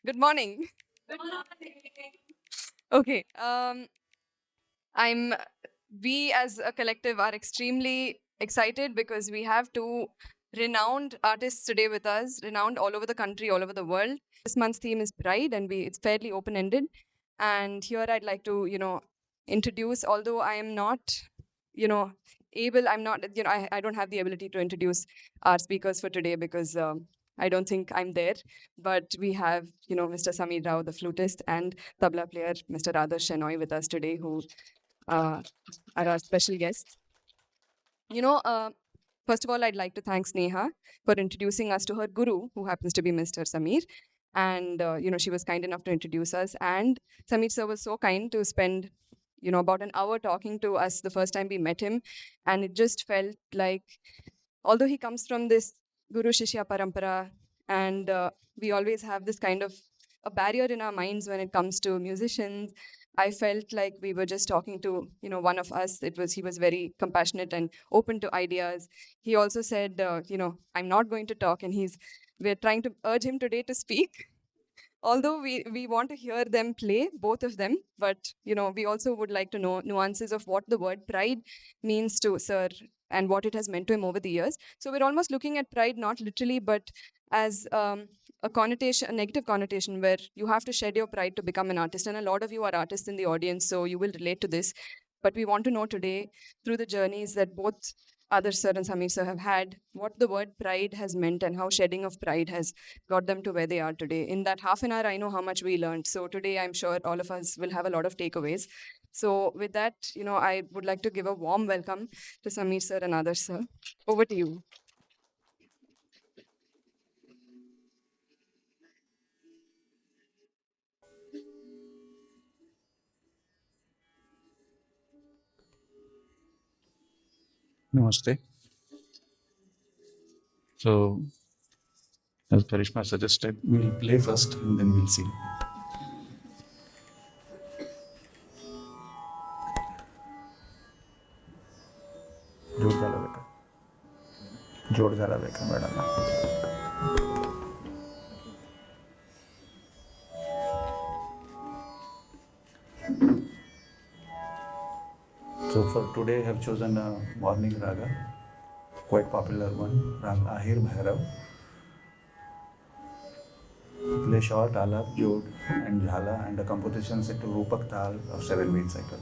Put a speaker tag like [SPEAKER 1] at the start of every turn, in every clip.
[SPEAKER 1] Good morning. Good morning. Okay. I'm. We as a collective are extremely excited because we have two renowned artists today with us, renowned all over the country, all over the world. This month's theme is Pride, and it's fairly open-ended. And here I'd like to, introduce. Although I am not, you know, able. I'm not. I don't have the ability to introduce our speakers for today because. I don't think I'm there, but we have, Mr. Sameer Rao, the flutist, and tabla player, Mr. Adarsh Shenoy, with us today, who uh, are our special guests. You know, uh, First of all, I'd like to thank Sneha for introducing us to her guru, who happens to be Mr. Sameer. And, she was kind enough to introduce us. And Sameer sir was so kind to spend, about an hour talking to us the first time we met him. And it just felt like, although he comes from this Guru-Shishya Paramapara, and we always have this kind of a barrier in our minds when it comes to musicians. I felt like we were just talking to, one of us. He was very compassionate and open to ideas. He also said, I'm not going to talk, and we're trying to urge him today to speak. Although we want to hear them play, both of them, but we also would like to know nuances of what the word pride means to sir and what it has meant to him over the years. So we're almost looking at pride not literally, but as a connotation, a negative connotation, where you have to shed your pride to become an artist. And a lot of you are artists in the audience, so you will relate to this. But we want to know today, through the journeys that both Adarsh sir and Sameer sir have had, what the word pride has meant and how shedding of pride has got them to where they are today. In that half an hour, I know how much we learned. So today, I'm sure all of us will have a lot of takeaways. So with that, I would like to give a warm welcome to Sameer sir and Adarsh sir. Over to you.
[SPEAKER 2] Namaste. So, as Karishma suggested, we'll play first and then we'll see. जोर झाला बेटा जोर झाला बेटा madam. So for today, I have chosen a morning raga, quite popular one, Raga Ahir Bhairav. Play short, alap, jod, and jhala, and a composition set to Rupak Tal of 7-beat cycle.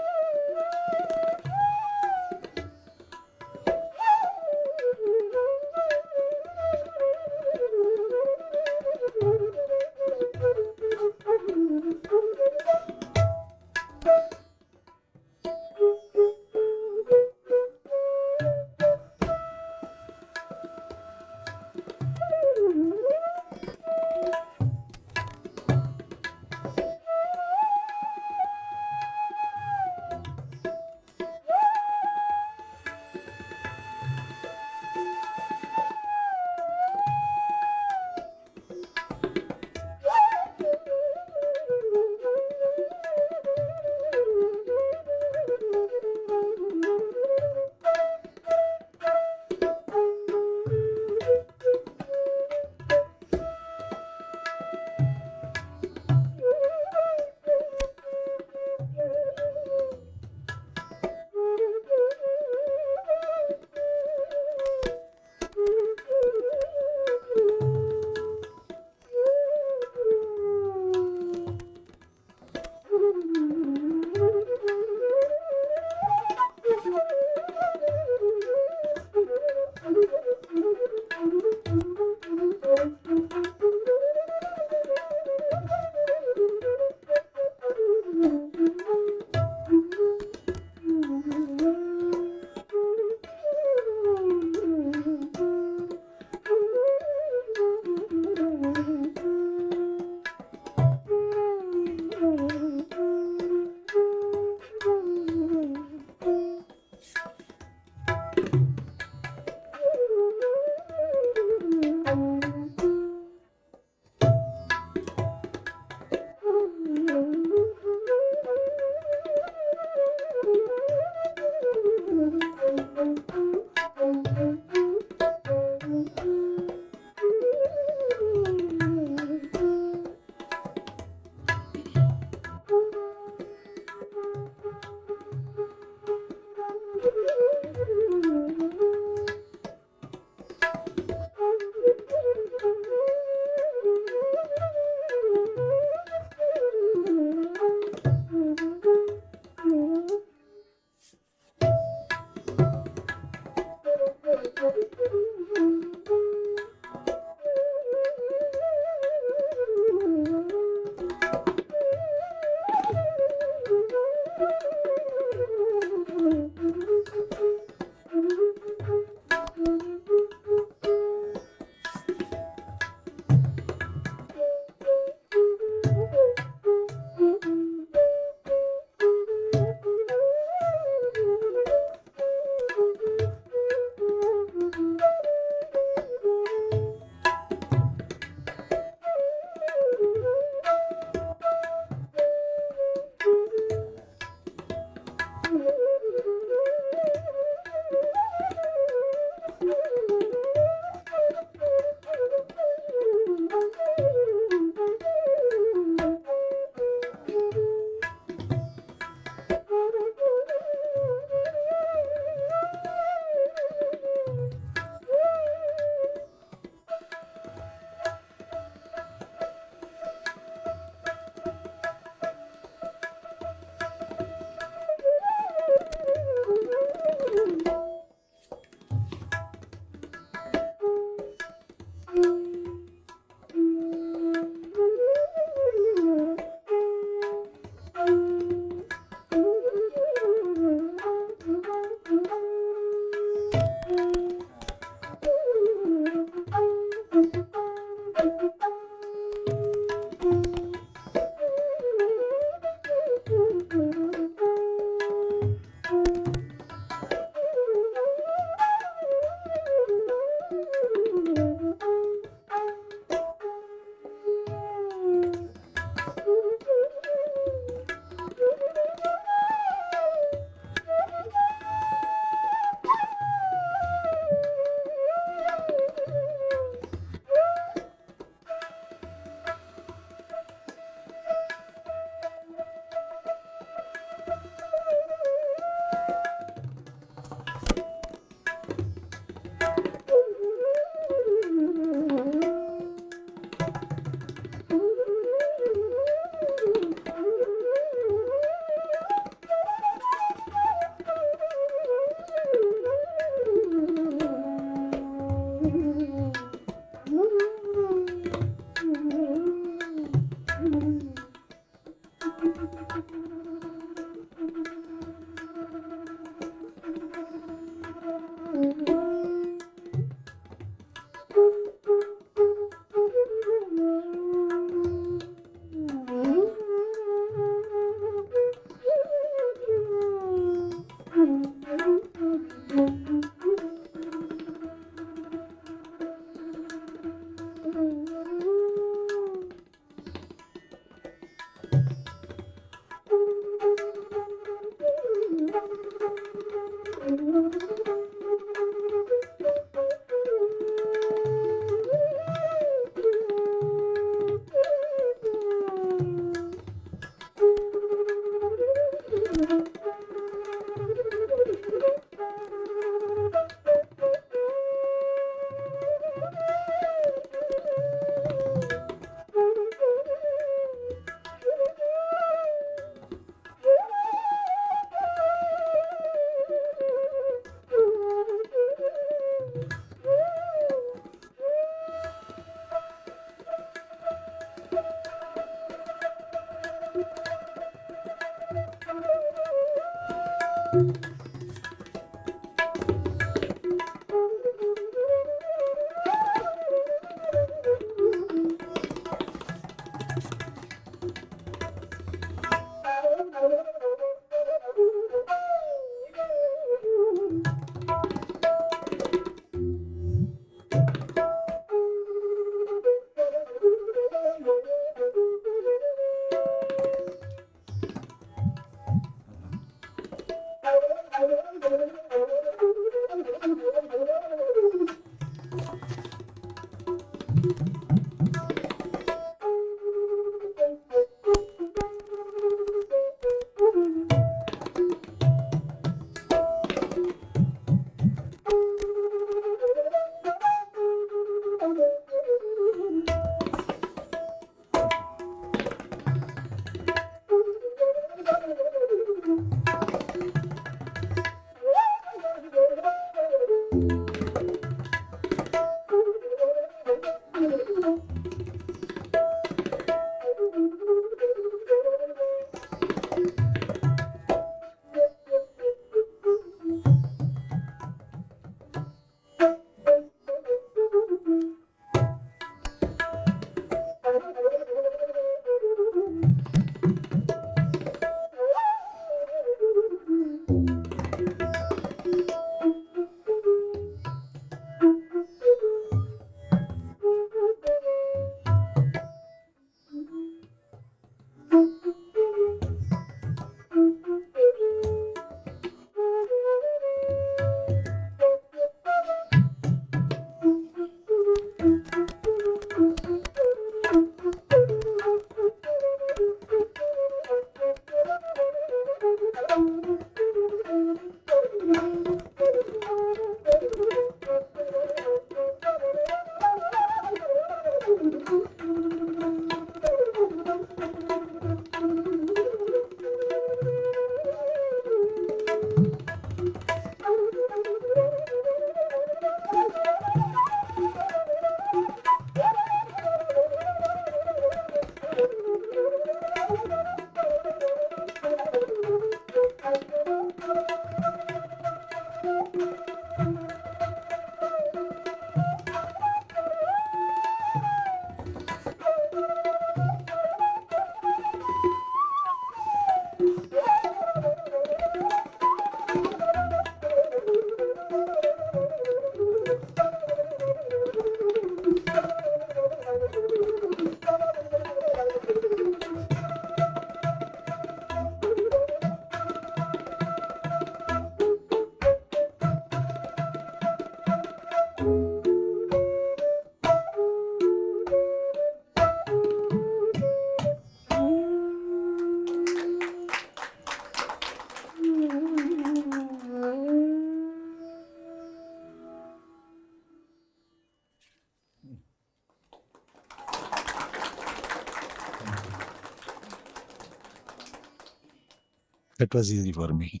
[SPEAKER 2] That was easy for me.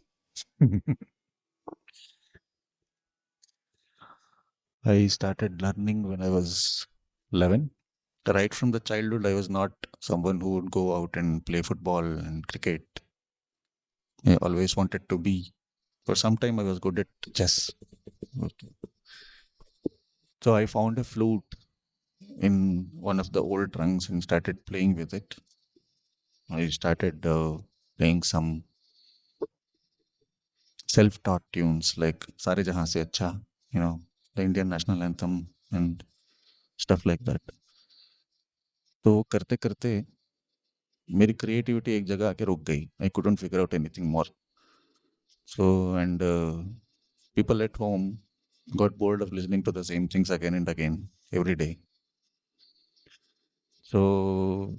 [SPEAKER 2] I started learning when I was 11. Right from the childhood, I was not someone who would go out and play football and cricket. I always wanted to be. For some time, I was good at chess. Okay. So I found a flute in one of the old trunks and started playing with it. I started playing some self-taught tunes like Sare Jahan Se Acha, the Indian national anthem and stuff like that. तो करते करते मेरी creativity एक जगह आके रुक गई. I couldn't figure out anything more. So, and people at home got bored of listening to the same things again and again every day. So,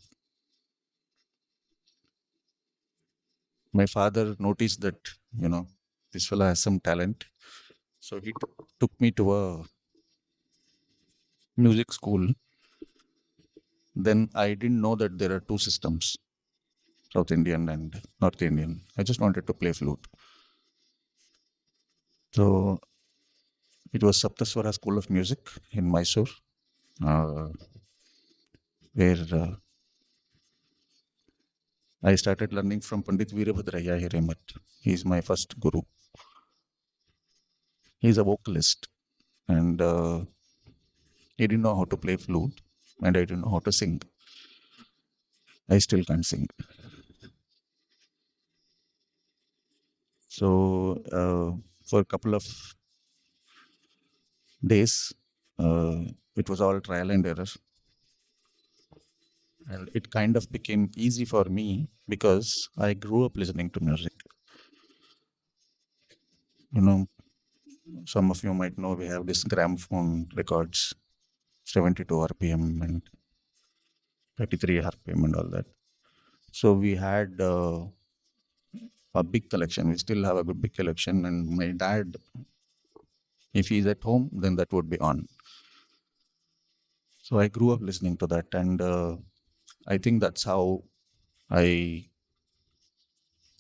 [SPEAKER 2] my father noticed that, this fellow has some talent. So, he took me to a music school. Then I didn't know that there are two systems, South Indian and North Indian. I just wanted to play flute. So, it was Saptaswara School of Music in Mysore, where I started learning from Pandit Veerabhadraiah Hiremath. He's my first guru. He's a vocalist, and he didn't know how to play flute, and I didn't know how to sing. I still can't sing. So for a couple of days, it was all trial and error, and it kind of became easy for me because I grew up listening to music. You know, some of you might know we have this gramophone records, 72 RPM and 33 RPM and all that. So we had a big collection. We still have a big collection. And my dad, if he's at home, then that would be on. So I grew up listening to that. And I think that's how I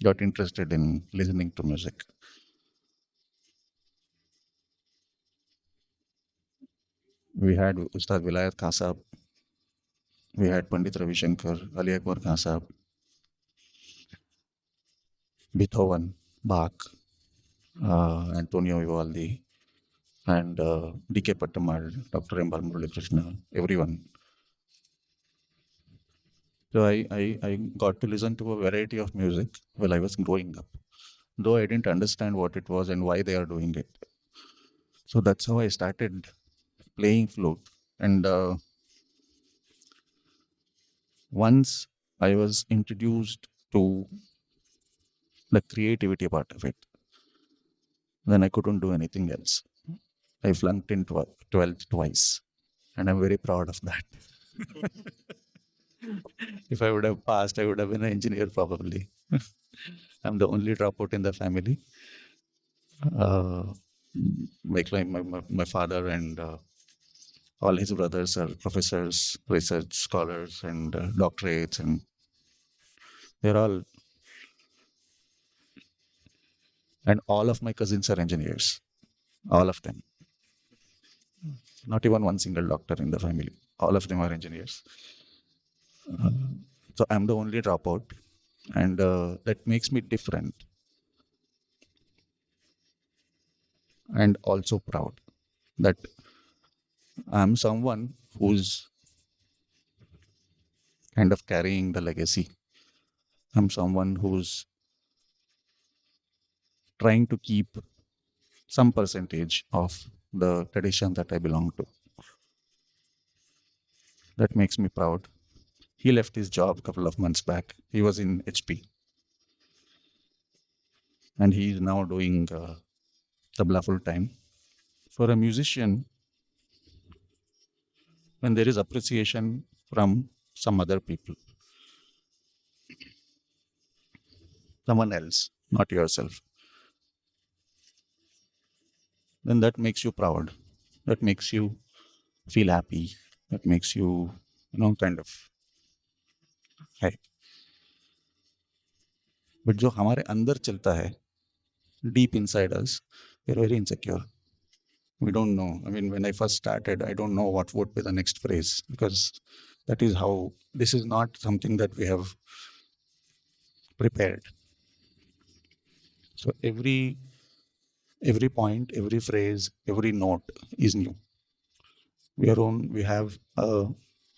[SPEAKER 2] got interested in listening to music. We had Ustad Vilayat Khan Sahab, we had Pandit Ravi Shankar, Ali Akbar Khan Sahab, Beethoven, Bach, Antonio Vivaldi, and D.K. Pattamal, Dr. M. Balamurali Krishna, everyone. So I got to listen to a variety of music while I was growing up, though I didn't understand what it was and why they are doing it. So that's how I started playing flute. And once I was introduced to the creativity part of it, then I couldn't do anything else. I flunked in 12th twice, and I'm very proud of that. If I would have passed, I would have been an engineer probably. I'm the only dropout in the family. Uh, my father and all his brothers are professors, research scholars, and doctorates, and they're all, and all of my cousins are engineers. All of them. Not even one single doctor in the family. All of them are engineers. Uh, so I'm the only dropout, and that makes me different and also proud that I'm someone who's kind of carrying the legacy. I'm someone who's trying to keep some percentage of the tradition that I belong to. That makes me proud. He left his job a couple of months back. He was in HP, and he is now doing tabla full time. For a musician, when there is appreciation from some other people, someone else, not yourself, then that makes you proud. That makes you feel happy. That makes you, kind of, है. But जो हमारे अंदर चलता है, deep inside us, we're very insecure. We don't know. I mean, when I first started, I don't know what would be the next phrase, because that is how, this is not something that we have prepared. So every point, every phrase, every note is new. We have a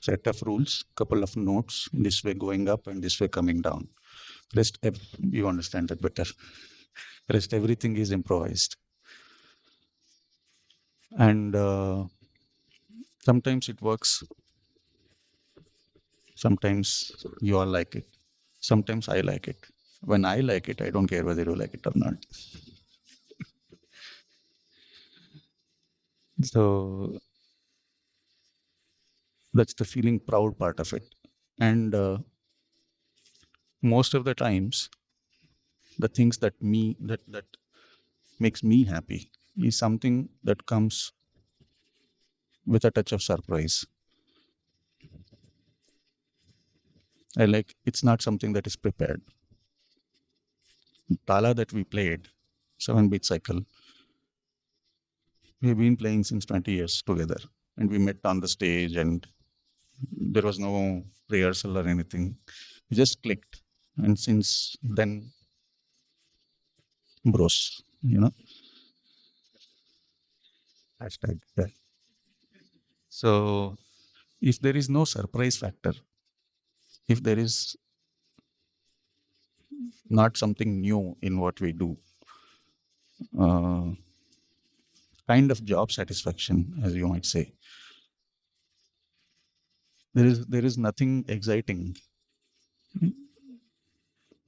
[SPEAKER 2] set of rules, couple of notes, this way going up and this way coming down. You understand that better. Rest everything is improvised. And sometimes it works. Sometimes you all like it. Sometimes I like it. When I like it, I don't care whether you like it or not. So that's the feeling proud part of it. And most of the times, the things that makes me happy is something that comes with a touch of surprise. It's not something that is prepared. Tala that we played, 7-beat cycle, we've been playing since 20 years together. And we met on the stage, and there was no rehearsal or anything. We just clicked. And since then, bros, hashtag. Yeah. So if there is no surprise factor, if there is not something new in what we do, uh, kind of job satisfaction, as you might say, there is nothing exciting.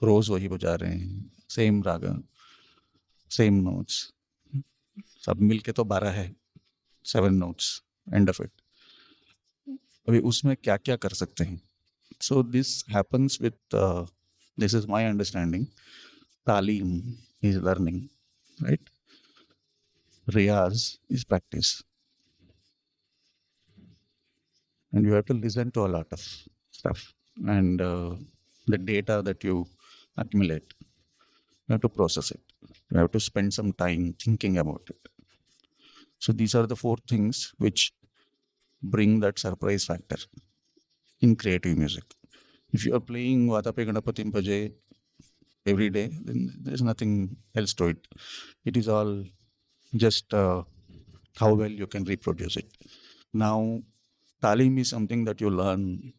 [SPEAKER 2] रोज वही बजा रहे हैं, same रागा, same notes, सब मिलके तो 12 है, 7 notes, end of it. अभी उसमें क्या क्या कर सकते हैं? So this happens with, this is my understanding, तालीम is learning, right? Riyaz is practice, and you have to listen to a lot of stuff, and the data that you accumulate, you have to process it. You have to spend some time thinking about it. So these are the 4 things which bring that surprise factor in creative music. If you are playing Vatape Ganapatim Paje every day, then there's nothing else to it. It is all just how well you can reproduce it. Now, talim is something that you learn.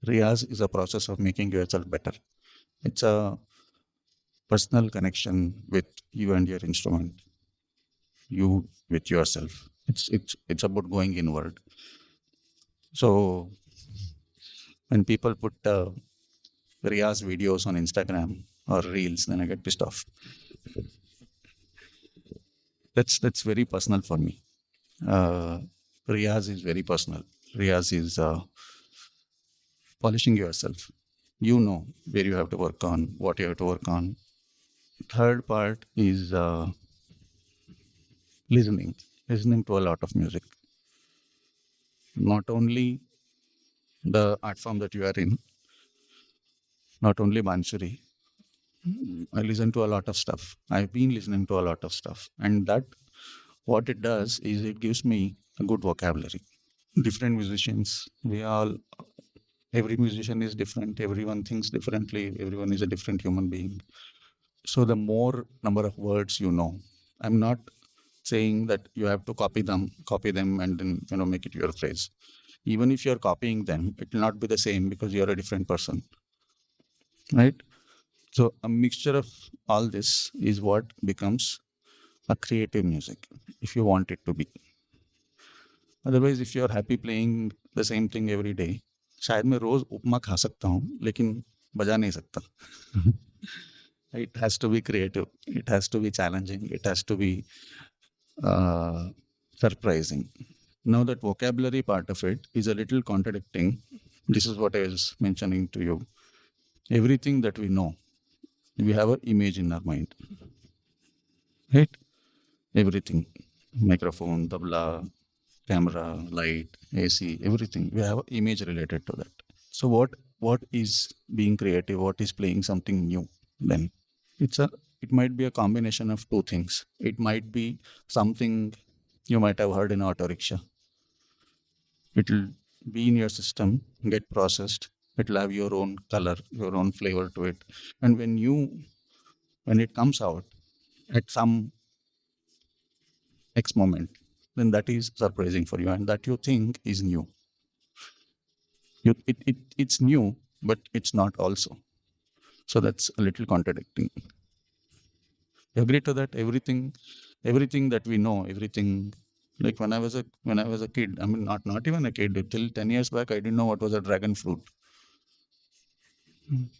[SPEAKER 2] Riyaz is a process of making yourself better. It's a personal connection with you and your instrument, you with yourself. It's about going inward. So when people put Riyaz videos on Instagram or Reels, then I get pissed off. That's very personal for me. Uh, Riyaz is very personal. Riyaz is polishing yourself. You know where you have to work on, what you have to work on. Third part is listening to a lot of music. Not only the art form that you are in, not only Bansuri. I listen to a lot of stuff. I've been listening to a lot of stuff. And that, what it does is it gives me a good vocabulary. Different musicians, every musician is different. Everyone thinks differently. Everyone is a different human being. So the more number of words you know, I'm not saying that you have to copy them and then, make it your phrase. Even if you're copying them, it will not be the same because you're a different person, right? So a mixture of all this is what becomes a creative music, if you want it to be. Otherwise, if you're happy playing the same thing every day, शायद मैं रोज उपमा खा सकता हूँ लेकिन बजा नहीं सकता. It has to be creative, it has to be challenging, it has to be surprising. Now that vocabulary part of it is a little contradicting. This is what I was mentioning to you. Everything that we know, we have an image in our mind, right? Everything, microphone, tabla, camera, light, AC, everything. We have an image related to that. So what is being creative? What is playing something new? Then it might be a combination of 2 things. It might be something you might have heard in auto rickshaw. It'll be in your system, get processed. It'll have your own color, your own flavor to it. And when it comes out at some X moment, then that is surprising for you, and that you think is new. It's new, but it's not also. So that's a little contradicting. You agree to that? Everything that we know, everything, like when I was a kid, I mean, not even a kid, till 10 years back, I didn't know what was a dragon fruit.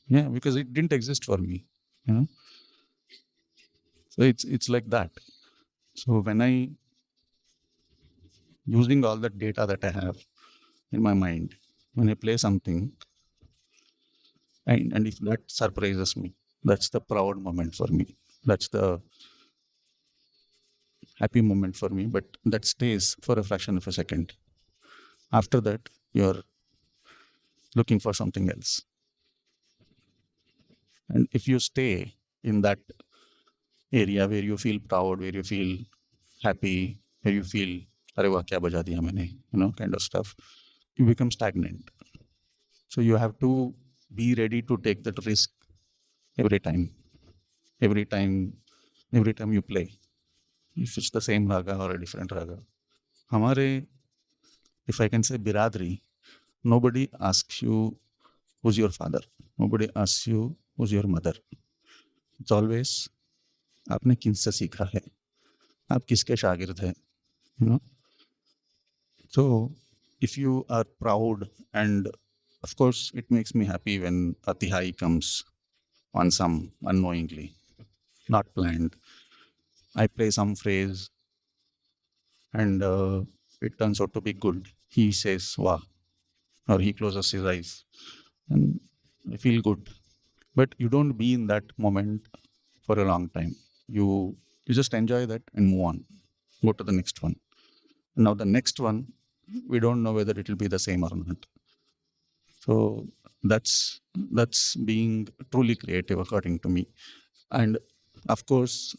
[SPEAKER 2] Yeah, because it didn't exist for me. So it's like that. So when I using all that data that I have in my mind, when I play something, and if that surprises me, that's the proud moment for me. That's the happy moment for me. But that stays for a fraction of a second. After that, you're looking for something else. And if you stay in that area where you feel proud, where you feel happy, where you feel, "Arey wah, kya baja diya maine," kind of stuff, you become stagnant. So you have to be ready to take that risk every time. Every time, every time you play, if it's the same raga or a different raga. Hamare, if I can say biradri, nobody asks you who's your father. Nobody asks you who's your mother. It's always आपने किनसे सीखा है, आप किसके शागिर्द हैं, you know. So if you are proud, and of course it makes me happy when a tihai comes on some unknowingly, not planned. I play some phrase and it turns out to be good. He says wow, or he closes his eyes, and I feel good. But you don't be in that moment for a long time. You just enjoy that and move on. Go to the next one. Now the next one, we don't know whether it will be the same or not. So that's being truly creative, according to me. And of course,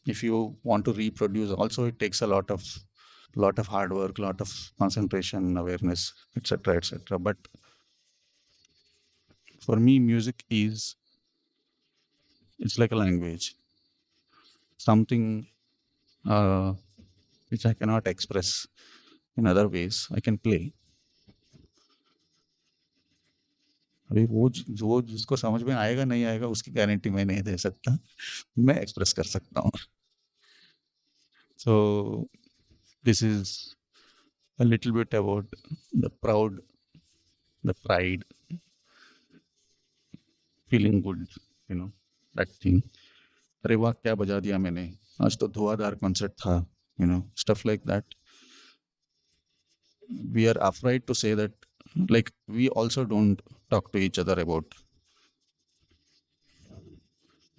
[SPEAKER 2] if you want to reproduce, also it takes a lot of hard work, lot of concentration, awareness, etc., etc. But for me, music is it's like a language, something uh, which I cannot express in other ways. I can play. अभी वो जिसको समझ में आएगा नहीं आएगा उसकी guarantee मैं नहीं दे सकता, मैं एक्सप्रेस कर सकता हूँ. So this is a little bit about the pride, feeling good, you know, that thing. अरे वाह क्या बजा दिया मैंने, आज तो धुआंधार कॉन्सर्ट था, you know, stuff like that. We are afraid to say that, like we also don't talk to each other about,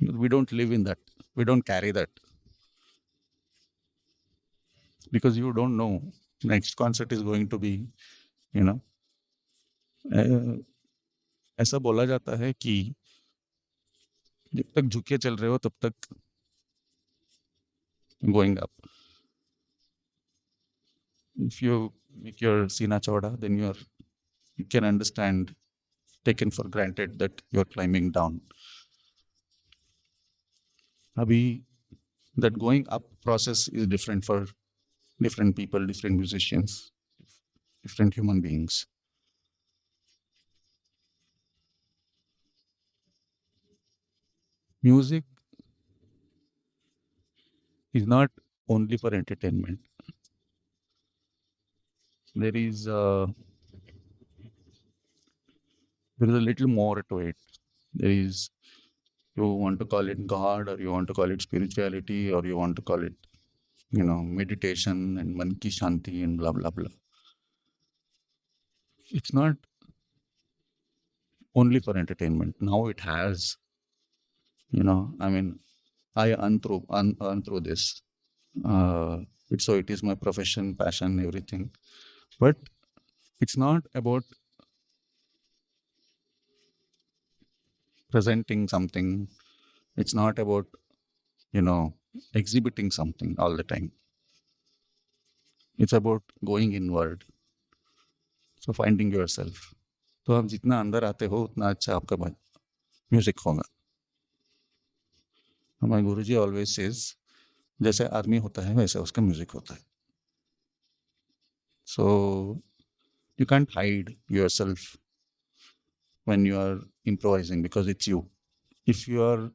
[SPEAKER 2] we don't live in that, we don't carry that, because you don't know next concert is going to be, you know, ऐसा बोला जाता है कि जब तक झुके चल रहे हो तब तक going up. If you make your sina chauda, then you can understand, taken for granted that you're climbing down. Abhi, that going up process is different for different people, different musicians, different human beings. Music is not only for entertainment. There is there is a little more to it. There is, you want to call it God, or you want to call it spirituality, or you want to call it, you know, meditation and man ki shanti and blah blah blah. It's not only for entertainment. Now it has, you know, I mean, I earn through this. So it is my profession, passion, everything. But it's not about presenting something. It's not about, you know, exhibiting something all the time. It's about going inward. So finding yourself. तो आप जितना अंदर आते हो उतना अच्छा आपका music होगा. हमारे गुरुजी ऑलवेज सेज, जैसे आर्मी होता है वैसे उसका म्यूजिक होता है. So you can't hide yourself when you are improvising because it's you. If you are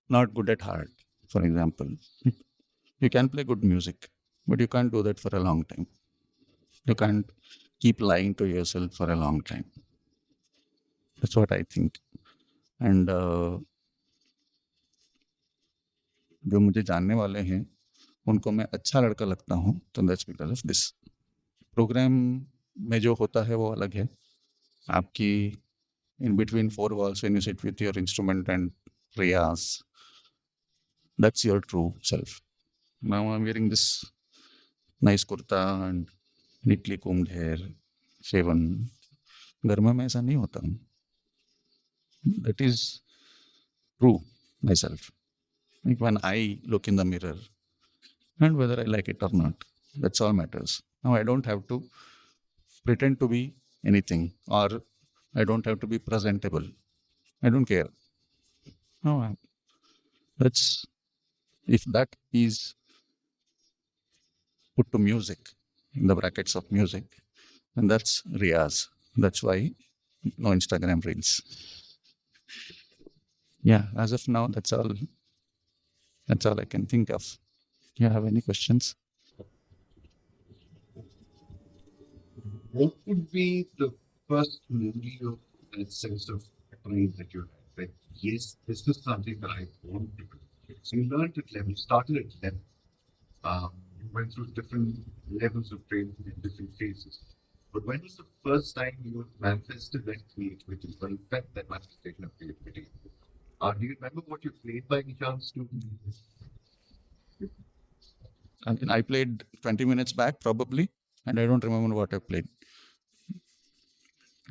[SPEAKER 2] not good at heart, for example, you can play good music, but you can't do that for a long time. You can't keep lying to yourself for a long time. That's what I think. And जो मुझे जानने वाले हैं उनको मैं अच्छा लड़का लगता हूँ, तो that's because of this. Program में जो होता है वो अलग है. आपकी in between four walls when you sit with your instrument and riyas, that's your true self. Now I'm wearing this nice kurta and neatly combed hair, shaven. घर में मैं ऐसा नहीं होता हूँ. That is true myself. Like when I look in the mirror, and whether I like it or not, that's all matters. Now I don't have to pretend to be anything or I don't have to be presentable. I don't care. No, that's if that is put to music, in the brackets of music, and that's Riyaz. That's why no Instagram reels. Yeah, as of now, that's all. That's all I can think of. You have any questions?
[SPEAKER 3] What would be the first memory of that sense of pride that you had? That yes, this is something that I want to do. So you learned at level, you started at level. You went through different levels of training in different phases. But when was the first time you manifested that creativity, or you felt that manifestation of creativity? Do you remember what you played by any chance to?
[SPEAKER 2] I mean, I played 20 minutes back probably, and I don't remember what I played.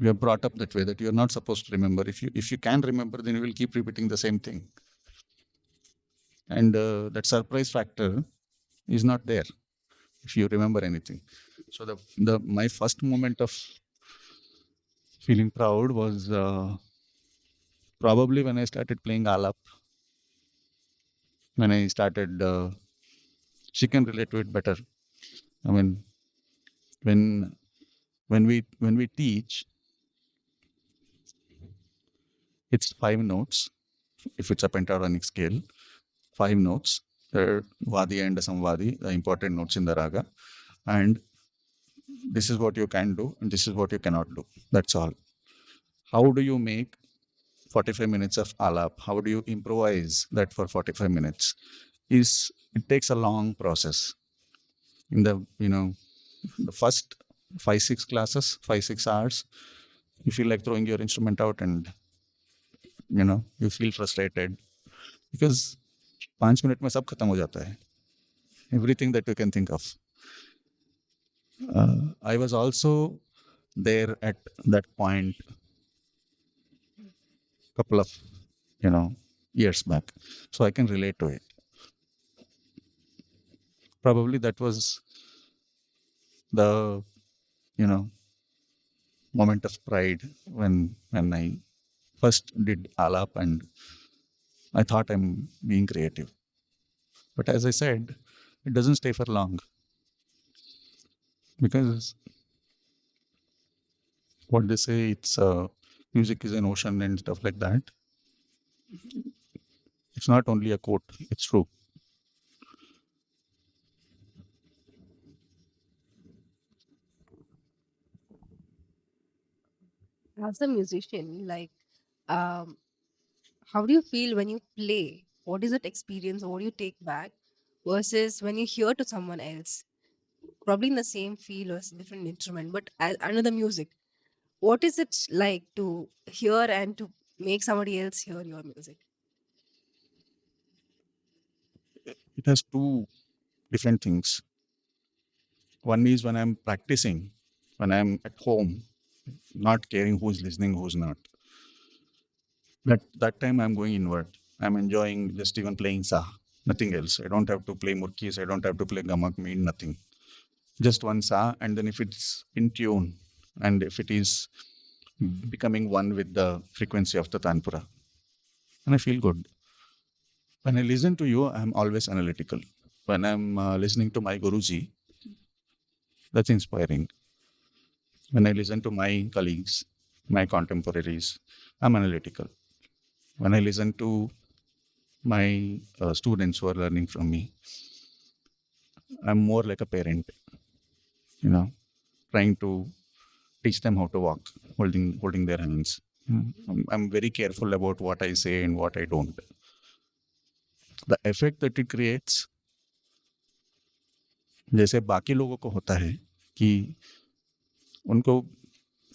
[SPEAKER 2] We are brought up that way that you're not supposed to remember. If you can remember, then you will keep repeating the same thing, and that surprise factor is not there if you remember anything. So the my first moment of feeling proud was probably when I started playing alap. When I started, she can relate to it better. I mean, when when we teach, it's 5 notes. If it's a pentatonic scale, 5 notes. There are Vadi and Samvadi, the important notes in the raga. And this is what you can do, and this is what you cannot do. That's all. How do you make 45 minutes of alap? How do you improvise that for 45 minutes? It takes a long process. In the first 5 6 classes, 5 6 hours, you feel like throwing your instrument out, and you feel frustrated because 5 minutes में सब खत्म हो जाता है. Everything that you can think of. I was also there at that point couple of years back, so I can relate to it. Probably that was the you know moment of pride when I first did alap, and I thought I'm being creative. But as I said, it doesn't stay for long because what they say, it's music is an ocean and stuff like that. It's not only a quote; it's true.
[SPEAKER 4] As a musician, like, um, how do you feel when you play? What is that experience? What do you take back versus when you hear to someone else? Probably in the same field or different instrument, but another music. What is it like to hear and to make somebody else hear your music?
[SPEAKER 2] It has two different things. One is when I'm practicing, when I'm at home, not caring who's listening, who's not. That time I'm going inward. I'm enjoying just even playing sa, nothing else. I don't have to play murkis. I don't have to play gamak mean nothing. Just one sa, and then if it's in tune, and if it is becoming one with the frequency of the tanpura, and I feel good. When I listen to you, I'm always analytical. When I'm listening to my Guruji, that's inspiring. When I listen to my colleagues, my contemporaries, I'm analytical. When I listen to my students who are learning from me, I'm more like a parent, you know, trying to teach them how to walk, holding their hands. I'm very careful about what I say and what I don't. The effect that it creates, जैसे बाकी लोगों को होता है कि उनको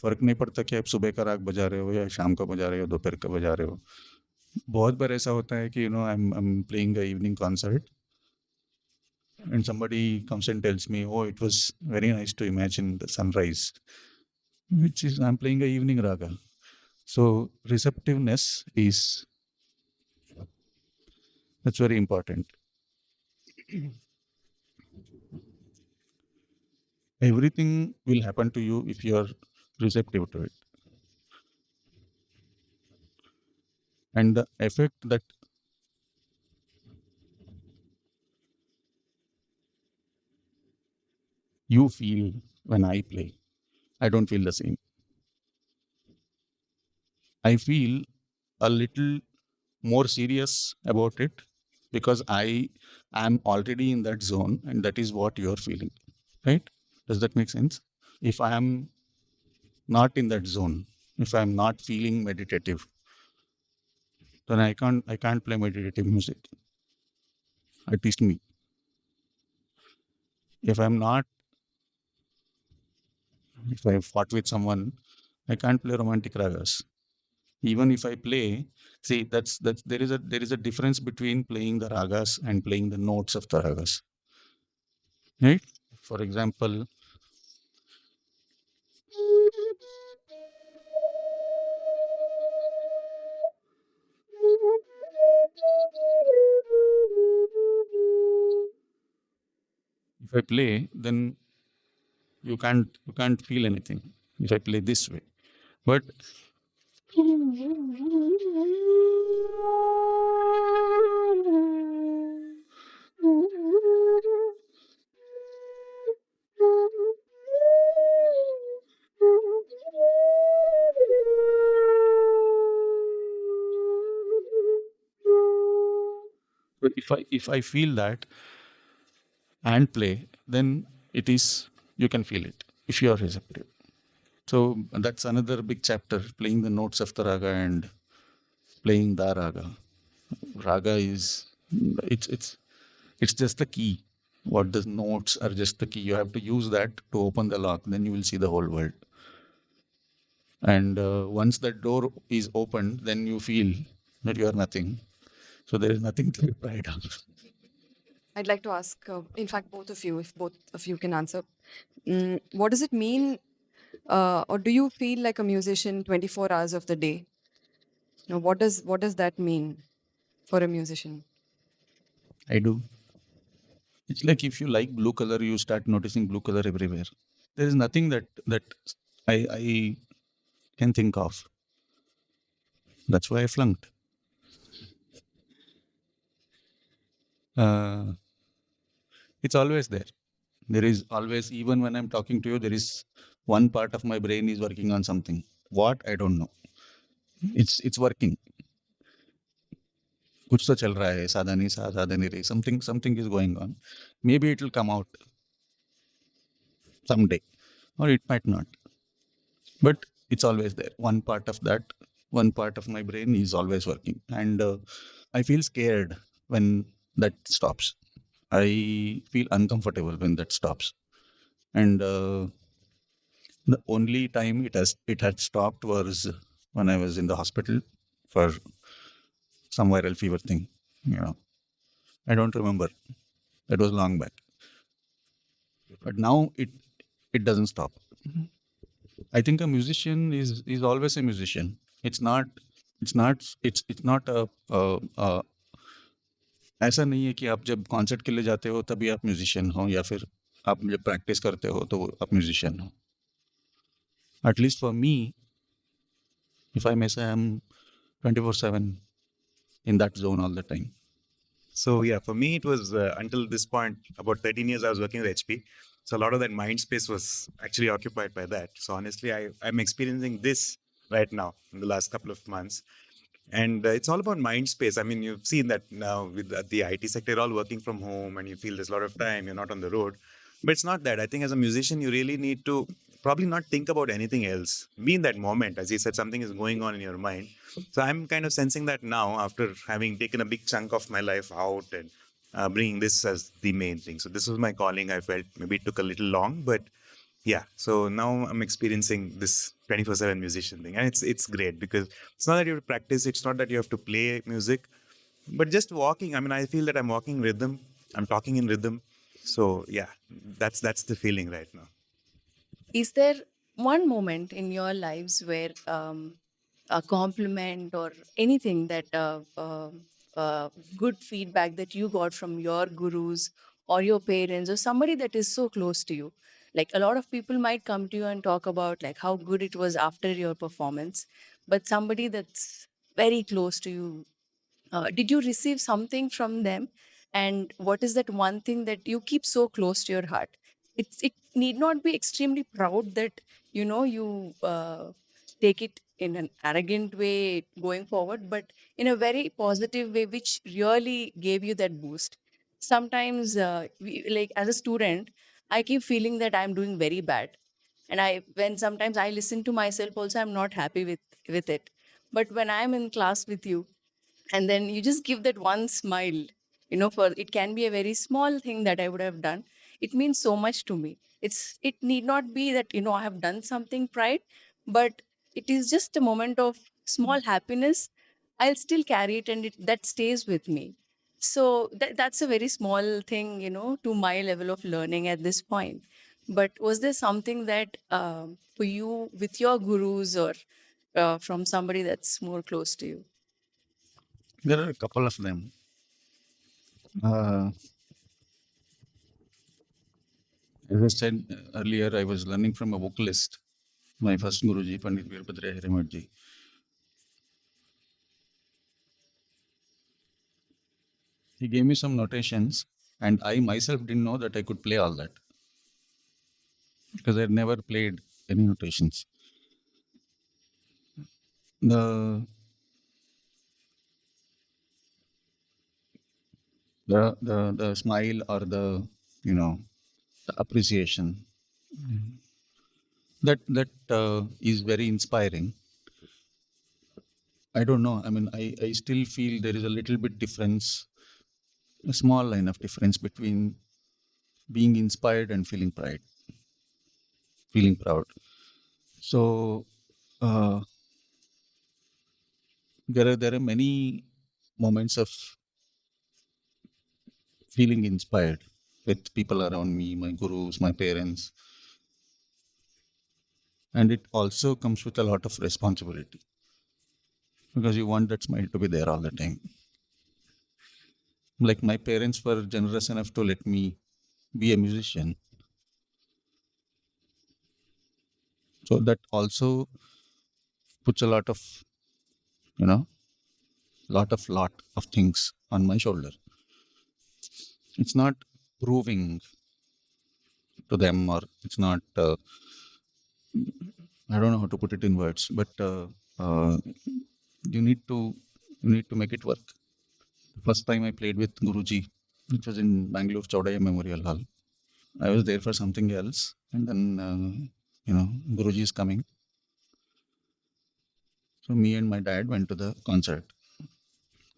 [SPEAKER 2] फर्क नहीं पड़ता कि आप सुबह का राग बजा रहे हो या शाम का बजा रहे हो, दोपहर का बजा रहे हो. बहुत बार ऐसा होता है कि I'm playing a evening concert and somebody comes and tells me, oh, it was very nice to imagine the sunrise, which is I'm playing a evening raga. So receptiveness is that's very important. Everything will happen to you if you are receptive to it. And the effect that you feel when I play, I don't feel the same. I feel a little more serious about it because I am already in that zone and that is what you're feeling. Right? Does that make sense? If I am not in that zone, if I'm not feeling meditative, then I can't play meditative music. At least me. If I'm not, if I fought with someone, I can't play romantic ragas. Even if I play, see that's there is a difference between playing the ragas and playing the notes of the ragas. Right? For example, if I play, then you can't feel anything if I play this way. But if I feel that and play, then it is you can feel it if you are receptive. So that's another big chapter, playing the notes of the raga and playing the raga. Raga is it's just the key. What the notes are just the key. You have to use that to open the lock. Then you will see the whole world. And once that door is opened, then you feel that you are nothing. So there is nothing to be pride of.
[SPEAKER 1] I'd like to ask, in fact, both of you, if both of you can answer, what does it mean, or do you feel like a musician 24 hours of the day? Now, what does that mean for a musician?
[SPEAKER 2] I do. It's like if you like blue color, you start noticing blue color everywhere. There is nothing that I can think of. That's why I flunked. Uh, it's always there. There is always, even when I'm talking to you, there is one part of my brain is working on something. What? I don't know. It's working. कुछ तो चल रहा है साधा नहीं साधा नहीं रही something is going on. Maybe it will come out someday, or it might not. But it's always there. One part of my brain is always working, and I feel scared when that stops. I feel uncomfortable when that stops, and the only time it had stopped was when I was in the hospital for some viral fever thing. You know, I don't remember. That was long back, but now it doesn't stop. I think a musician is always a musician. It's not a ऐसा नहीं है कि आप जब concert के लिए जाते हो तभी आप म्यूजिशियन हो या फिर आप जब प्रैक्टिस करते हो तो आप म्यूजिशियन हो. At least for me, if I may say I am 24/7 in that zone all the time.
[SPEAKER 5] So yeah, for me it was until this point, about 13 years I was working with HP. So a lot of that mind space was actually occupied by that. So honestly, I'm experiencing this right now in the last couple of months. And it's all about mind space. I mean, you've seen that now with the IT sector, you're all working from home and you feel there's a lot of time, you're not on the road. But it's not that. I think as a musician, you really need to probably not think about anything else. Be in that moment. As you said, something is going on in your mind. So I'm kind of sensing that now after having taken a big chunk of my life out and bringing this as the main thing. So this was my calling. I felt maybe it took a little long, but yeah, so now I'm experiencing this 24/7 musician thing, and it's great because it's not that you have to practice, it's not that you have to play music, but just walking. I mean, I feel that I'm walking rhythm, I'm talking in rhythm. So yeah, that's the feeling right now.
[SPEAKER 6] Is there one moment in your lives where a compliment or anything that good feedback that you got from your gurus or your parents or somebody that is so close to you? Like a lot of people might come to you and talk about like how good it was after your performance, but somebody that's very close to you, did you receive something from them? And what is that one thing that you keep so close to your heart? It need not be extremely proud that you take it in an arrogant way going forward, but in a very positive way, which really gave you that boost. Sometimes, like as a student, I keep feeling that I'm doing very bad, and when sometimes I listen to myself also, I'm not happy with it. But when I'm in class with you, and then you just give that one smile, for it can be a very small thing that I would have done. It means so much to me. It need not be that I have done something pride, but it is just a moment of small happiness. I'll still carry it, and that stays with me. So that's a very small thing, to my level of learning at this point. But was there something that, for you, with your gurus, or from somebody that's more close to you?
[SPEAKER 2] There are a couple of them. Uh, as I said earlier, I was learning from a vocalist. My first Guruji, Pandit Veerabhadraiah Hiremath. He gave me some notations, and I myself didn't know that I could play all that because I had never played any notations. The the smile or you know the appreciation that is very inspiring. I don't know. I mean, I still feel there is a little bit difference, a small line of difference between being inspired and feeling pride, feeling proud. So uh, there are many moments of feeling inspired with people around me, my gurus, my parents, and it also comes with a lot of responsibility because you want that smile to be there all the time. Like my parents were generous enough to let me be a musician, so that also puts a you know lot of things on my shoulder. It's not proving to them, or it's not I don't know how to put it in words, but uh, you need to you need to make it work. The first time I played with Guruji, it was in Bangalore Chaurasia Memorial Hall. I was there for something else, and then Guruji is coming, so me and my dad went to the concert.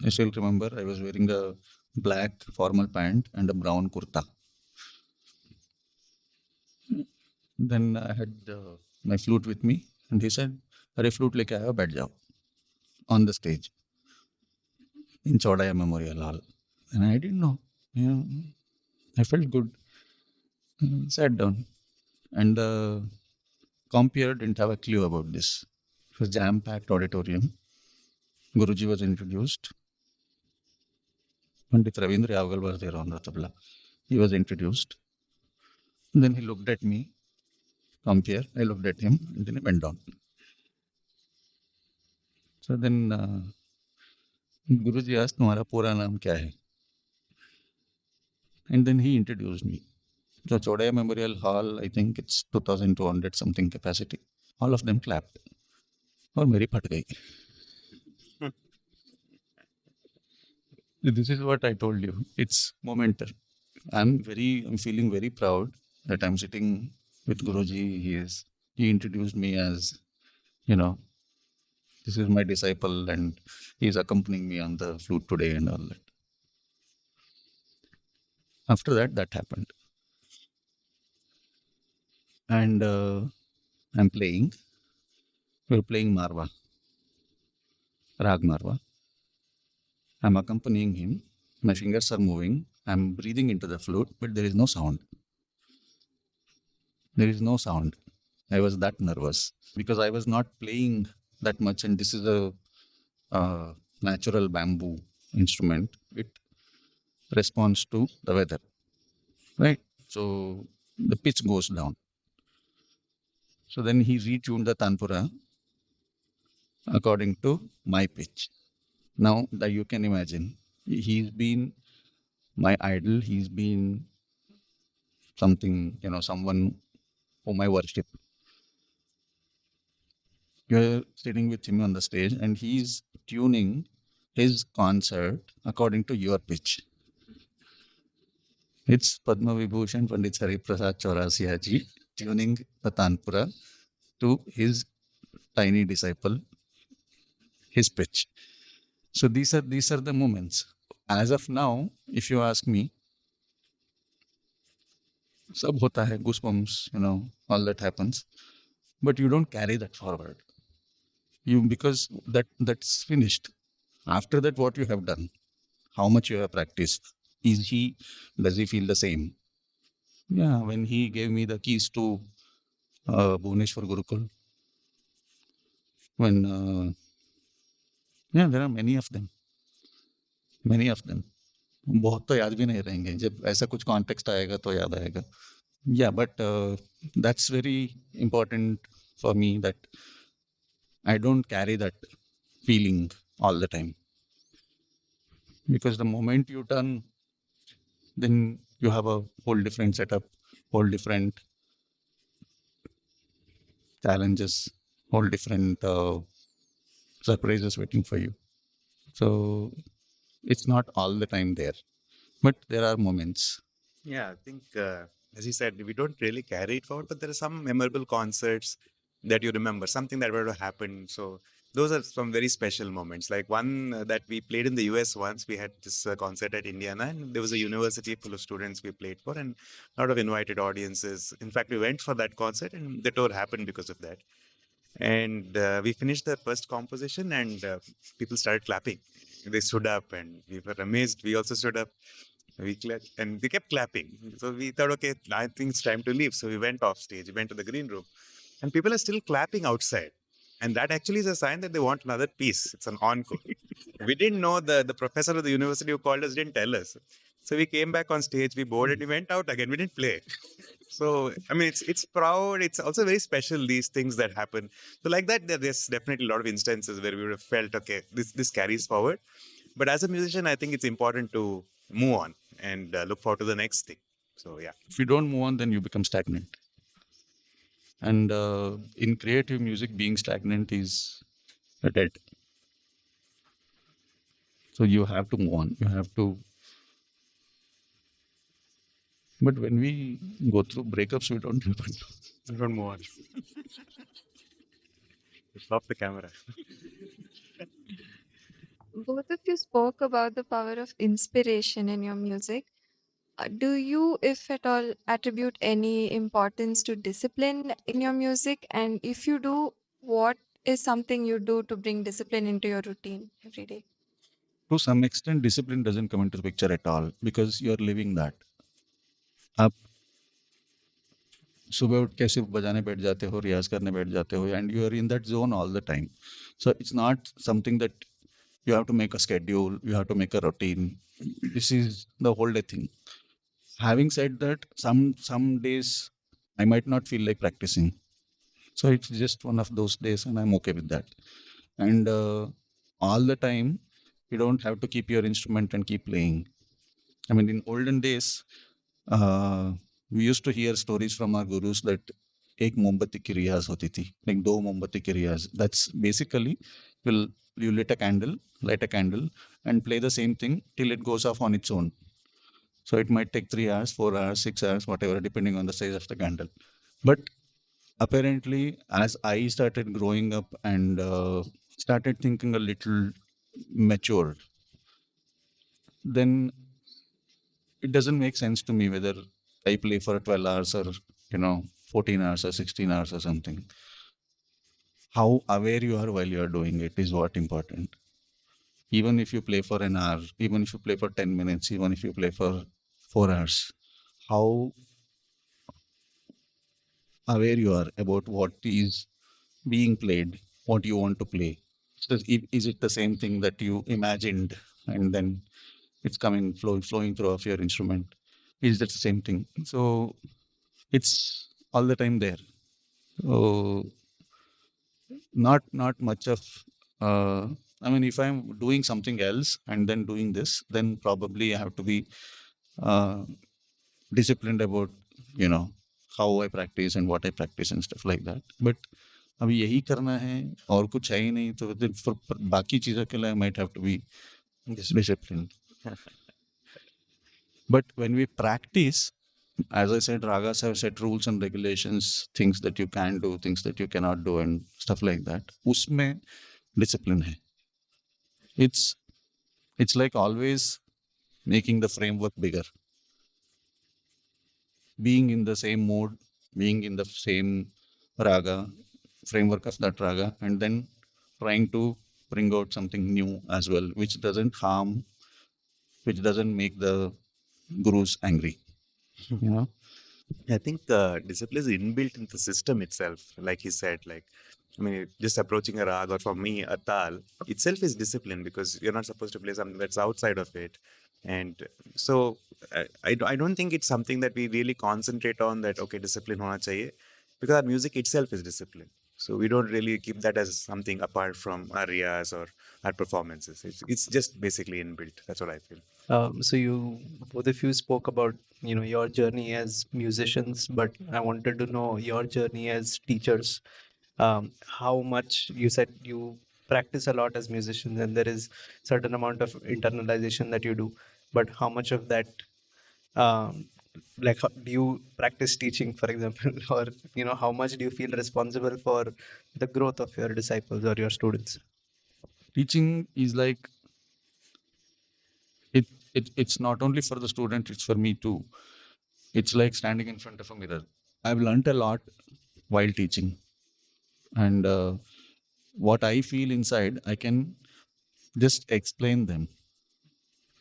[SPEAKER 2] I still remember I was wearing a black formal pant and a brown kurta. Then I had my flute with me, and he said, "अरे flute लेके आया हो, बैठ जाओ," on the stage in Chaudhaya Memorial Hall. And I didn't know. You know, I felt good. Sat down, and the compeer didn't have a clue about this. It was jam-packed auditorium. Guruji was introduced. Pandit Ravindra Yagal was there on the tabla. He was introduced. Then he looked at me, compeer. I looked at him, and then he went down. So then Guruji asked, "तुम्हारा पूरा नाम क्या है?" And then he introduced me. So Chodaya Memorial Hall, I think it's 2,200 something capacity. All of them clapped. और मेरी फट गई. This is what I told you. It's momentary. I'm feeling very proud that I'm sitting with Guruji. He introduced me as, you know, this is my disciple, and he's accompanying me on the flute today and all that. After that, that happened. And I'm playing. We're playing Marwa, Rag Marwa. I'm accompanying him. My fingers are moving. I'm breathing into the flute, but there is no sound. There is no sound. I was that nervous because I was not playing that much, and this is a natural bamboo instrument. It responds to the weather, right? So the pitch goes down. So then he retuned the tanpura, according to my pitch. Now that you can imagine, he's been my idol. He's been something, someone whom I worship. You're sitting with him on the stage and he's tuning his concert according to your pitch. It's Padma Vibhushan Pandit Prasad Chaurasia ji tuning the Tanpura to his tiny disciple, his pitch. So these are the moments. As of now, if you ask me, sab hota hai, goosebumps, all that happens. But you don't carry that forward. Because that's finished. After that, what you have done, how much you have practiced, does he feel the same? Yeah, when he gave me the keys to Bhubaneswar Gurukul, when yeah, there are many of them. बहुत तो याद भी नहीं रहेंगे, जब ऐसा कुछ context आएगा तो याद आएगा. Yeah, but that's very important for me, that I don't carry that feeling all the time. Because the moment you turn, then you have a whole different setup, whole different challenges, whole different surprises waiting for you. So it's not all the time there, but there are moments.
[SPEAKER 5] Yeah, I think, as you said, we don't really carry it forward, but there are some memorable concerts that you remember, something that would have happened. So those are some very special moments. Like one that we played in the US once, we had this concert at Indiana, and there was a university full of students we played for, and a lot of invited audiences. In fact, we went for that concert, and the tour happened because of that. And we finished the first composition, and people started clapping. They stood up, and we were amazed. We also stood up. And they kept clapping. So we thought, okay, I think it's time to leave. So we went off stage, we went to the green room, and people are still clapping outside. And that actually is a sign that they want another piece. It's an encore. We didn't know, the professor of the university who called us didn't tell us. So we came back on stage, we boarded, we went out again. We didn't play. So I mean, it's proud. It's also very special, these things that happen. So like that, there's definitely a lot of instances where we would have felt, okay, this carries forward. But as a musician, I think it's important to move on and look forward to the next thing. So yeah.
[SPEAKER 2] If you don't move on, then you become stagnant. And in creative music, being stagnant is dead. So you have to move on. You have to. But when we go through breakups, we don't happen.
[SPEAKER 5] Don't move on. Stop the camera.
[SPEAKER 7] Both of you spoke about the power of inspiration in your music. Do you, if at all, attribute any importance to discipline in your music? And if you do, what is something you do to bring discipline into your routine every day?
[SPEAKER 2] To some extent, discipline doesn't come into the picture at all, because you're living that. आप सुबह उठ के सिर्फ बजाने बैठ जाते हो, रियाज करने बैठ जाते हो, and you are in that zone all the time. So it's not something that you have to make a schedule, you have to make a routine. This is the whole day thing. Having said that, some days I might not feel like practicing. So it's just one of those days, and I'm okay with that. And all the time, you don't have to keep your instrument and keep playing. I mean, in olden days, we used to hear stories from our gurus that एक मोमबत्ती की रियाज होती थी, like दो मोमबत्ती की रियाज. That's basically, you light a candle, and play the same thing till it goes off on its own. So it might take 3 hours, 4 hours, 6 hours, whatever, depending on the size of the candle. But apparently, as I started growing up and started thinking a little mature, then it doesn't make sense to me whether I play for 12 hours or 14 hours or 16 hours or something. How aware you are while you are doing it is what important. Even if you play for an hour, even if you play for 10 minutes, even if you play for 4 hours, how aware you are about what is being played, what you want to play. So is it the same thing that you imagined and then it's flowing through of your instrument? Is that the same thing? So it's all the time there. So not much of. I mean, if I'm doing something else and then doing this, then probably I have to be uh, disciplined about, you know, how I practice and what I practice and stuff like that. But अभी यही करना है और कुछ है ही नहीं, तो then for बाकी चीजों के लिए I might have to be disciplined. But when we practice, as I said, ragas have set rules and regulations, things that you can do, things that you cannot do, and stuff like that. उसमें discipline है. It's like always making the framework bigger, being in the same mode, being in the same raga, framework of that raga, and then trying to bring out something new as well, which doesn't harm, which doesn't make the gurus angry. You know?
[SPEAKER 5] I think discipline is inbuilt in the system itself. Like he said, like, I mean, just approaching a rag or for me, a tal itself is discipline because you're not supposed to play something that's outside of it. And so I don't think it's something that we really concentrate on that, okay, discipline hona chahiye, because our music itself is discipline. So we don't really keep that as something apart from our riyas or our performances. It's just basically inbuilt. That's what I feel.
[SPEAKER 8] So you both of you spoke about your journey as musicians, but I wanted to know your journey as teachers. How much you said you practice a lot as musicians, and there is certain amount of internalization that you do, but how much of that, um, like, do you practice teaching, for example, or how much do you feel responsible for the growth of your disciples or your students?
[SPEAKER 2] Teaching is like it's not only for the student, it's for me too. It's like standing in front of a mirror. I've learnt a lot while teaching, and what I feel inside, I can just explain them,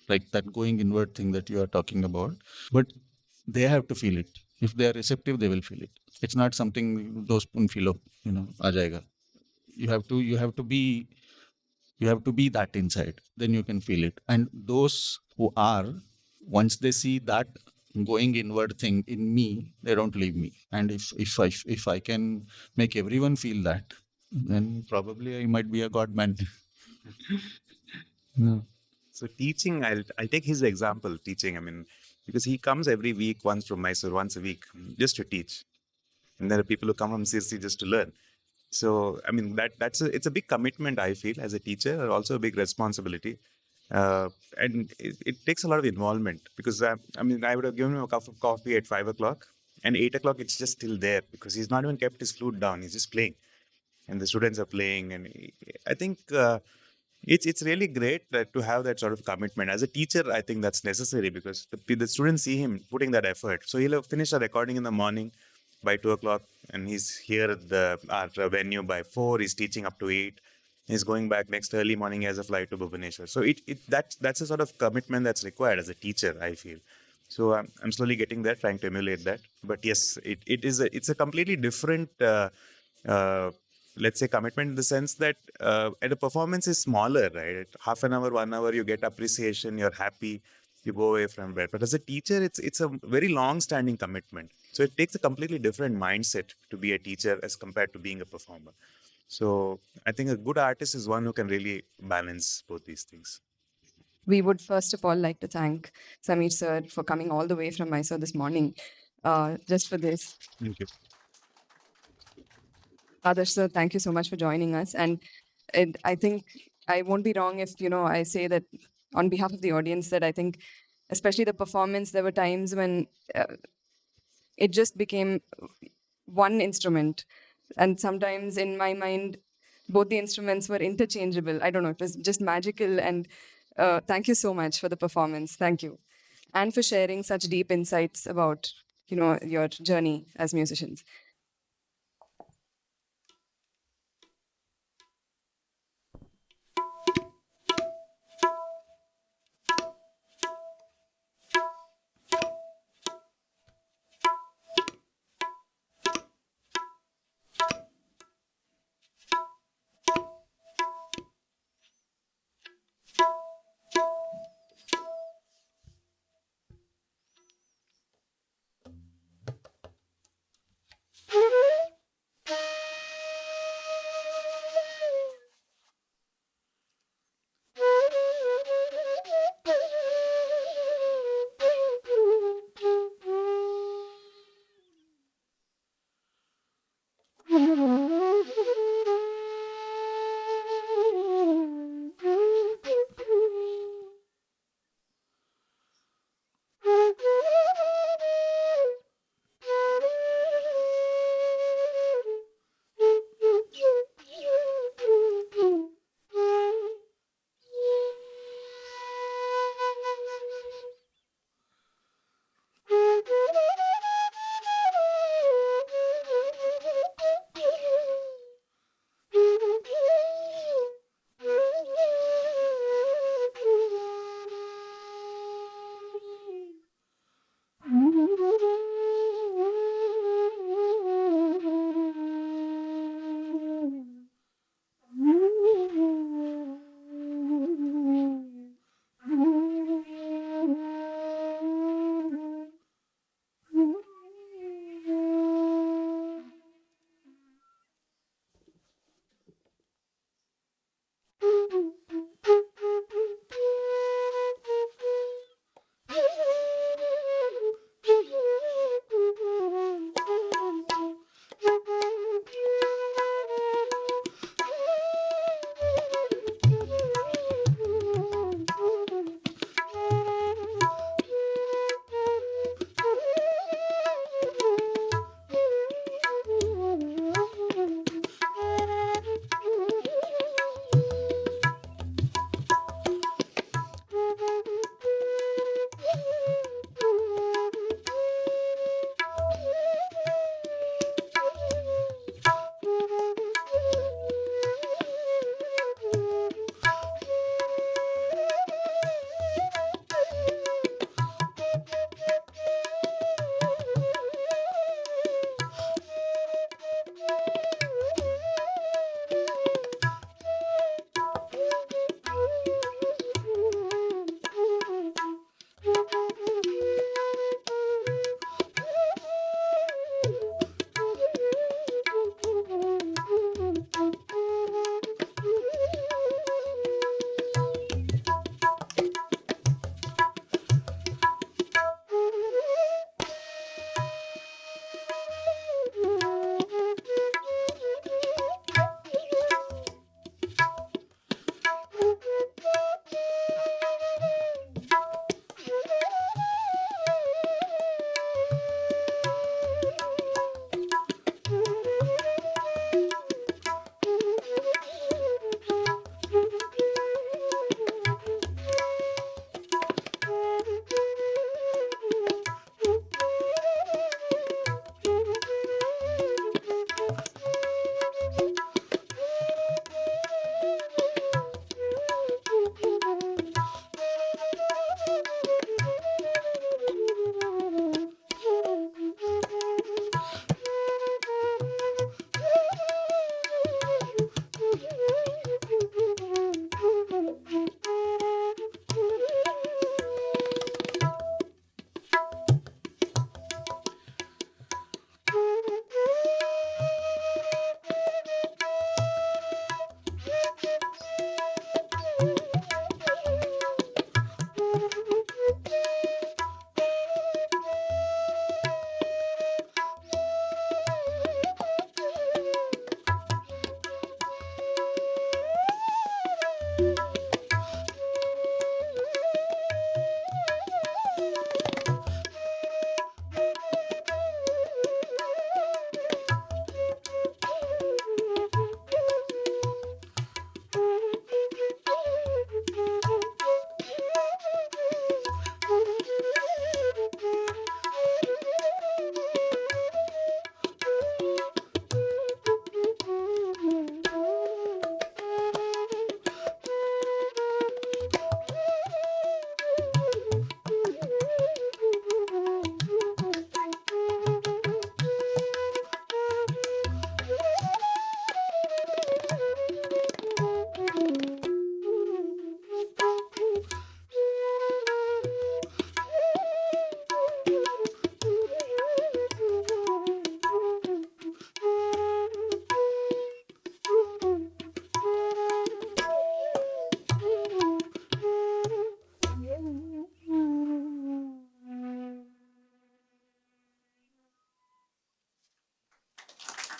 [SPEAKER 2] like that going inward thing that you are talking about. But they have to feel it. If they are receptive, they will feel it. It's not something those spoon feel, aa jayega. You have to be that inside, then you can feel it. And those who are, once they see that going inward thing in me, they don't leave me. And if I can make everyone feel that, then probably I might be a god man. No.
[SPEAKER 5] So teaching, I'll take his example. Teaching, I mean, because he comes every week, once from Mysore, once a week, just to teach, and there are people who come from CSC just to learn. So I mean it's a big commitment, I feel, as a teacher, and also a big responsibility, and it takes a lot of involvement because I mean I would have given him a cup of coffee at 5 o'clock, and 8 o'clock it's just still there because he's not even kept his flute down. He's just playing, and the students are playing, and I think it's really great that to have that sort of commitment as a teacher. I think that's necessary because the students see him putting that effort. So he'll have finished a recording in the morning by 2 o'clock, and he's here at our venue by 4. He's teaching up to 8. He's going back next early morning as a flight to Bhubaneswar. So that's a sort of commitment that's required as a teacher, I feel. So I'm slowly getting there, trying to emulate that. But yes, it's a completely different, let's say, commitment in the sense that and the performance is smaller, right? Half an hour, 1 hour, you get appreciation, you're happy, you go away from bed. But as a teacher, it's a very long-standing commitment. So it takes a completely different mindset to be a teacher as compared to being a performer. So I think a good artist is one who can really balance both these things.
[SPEAKER 1] We would first of all like to thank Sameer sir for coming all the way from Mysore this morning, just for this.
[SPEAKER 5] Thank you.
[SPEAKER 1] Adarsh sir, thank you so much for joining us. And I think I won't be wrong if I say that on behalf of the audience that I think, especially the performance, there were times when it just became one instrument, and sometimes in my mind, both the instruments were interchangeable. I don't know, it was just magical. And thank you so much for the performance. Thank you, and for sharing such deep insights about your journey as musicians.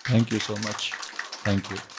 [SPEAKER 2] Thank you so much. Thank you.